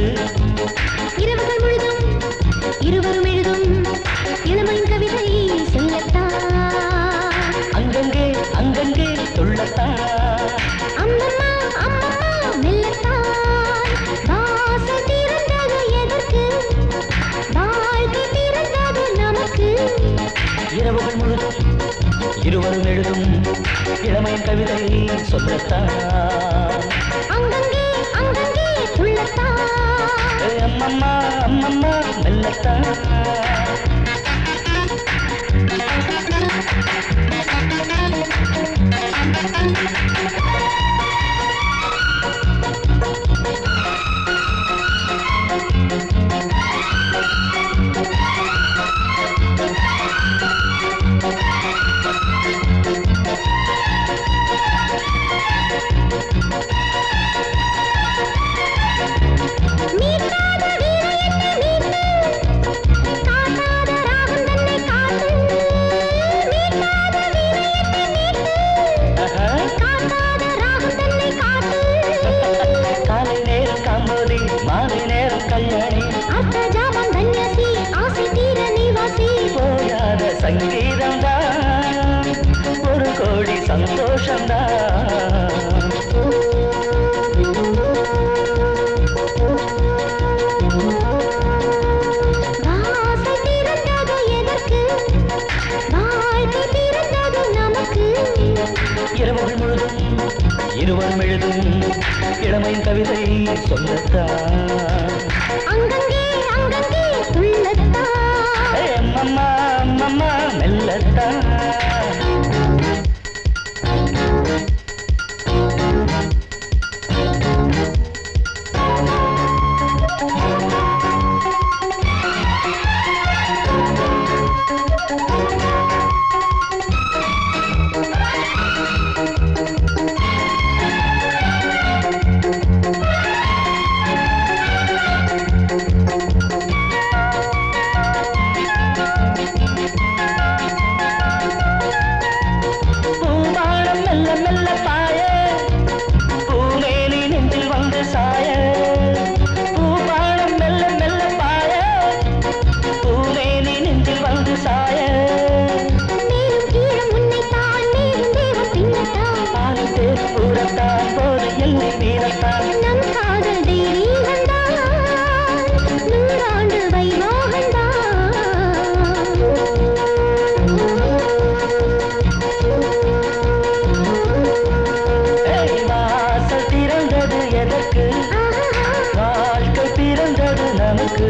எதற்கு இரவுகள் முழுதும் இருவரும் எழுதும் இளமையின் கவிதை சொல்லத்தான் அங்கங்கே அங்கங்கே துள்ளத்தான் அம்மம்மா அம்மம்மா மெல்லத்தான் வாசல் திறந்தது எதற்கு வாழ்க்கை திறந்தது நமக்கு இரவுகள் முழுதும் இருவரும் எழுதும் இளமையின் கவிதை சொல்லத்தான் அங்கங்கே அங்கங்கே துள்ளத்தான் அம்மம்மா அம்மம்மா மெல்லத்தான் மீட்டாத வீணை என்னை மீட்டு காட்டாத ராகம் தன்னை காட்டு மீட்டாத வீணை என்னை மீட்டு காட்டாத ராகம் தன்னை காட்டு காலை நேரம் காம்போதி மாலை நேரம் கல்யாணி அர்த்த ஜாமம் தன்யசி ஆசை தீர நீவாசி போயாத சங்கீதம்தான் ஒரு கோடி சந்தோஷம்தான் வாசை திறந்தது எதற்கு வாழ்க்கை திறந்தது நமக்கு இரவுகள் முழுதும் இருவரும் எழுதும் இளமையின் கவிதை சொல்லத்தான் அங்கங்கே அங்கங்கே துள்ளத்தான் அம்மம்மா அம்மம்மா மெல்லத்தான் பூவானம் மெல்ல மெல்ல பாய பூமேனி நெஞ்சில் வந்து சாய பூவானம் மெல்ல மெல்ல பாய பூமேனி நெஞ்சில் வந்து சாய மேலும் கீழும் உன்னைத்தான் மேலும் தேவம் பின்னத்தான் பாலும் தேரும் கூடத்தான் போது எல்லை மீறத்தான் நம் காதல் தெய்வீகந்தான் நூறாண்டு வைபோகந்தான் வாசல் திறந்தது எதற்கு வாழ்க்கை பிறந்தது நமக்கு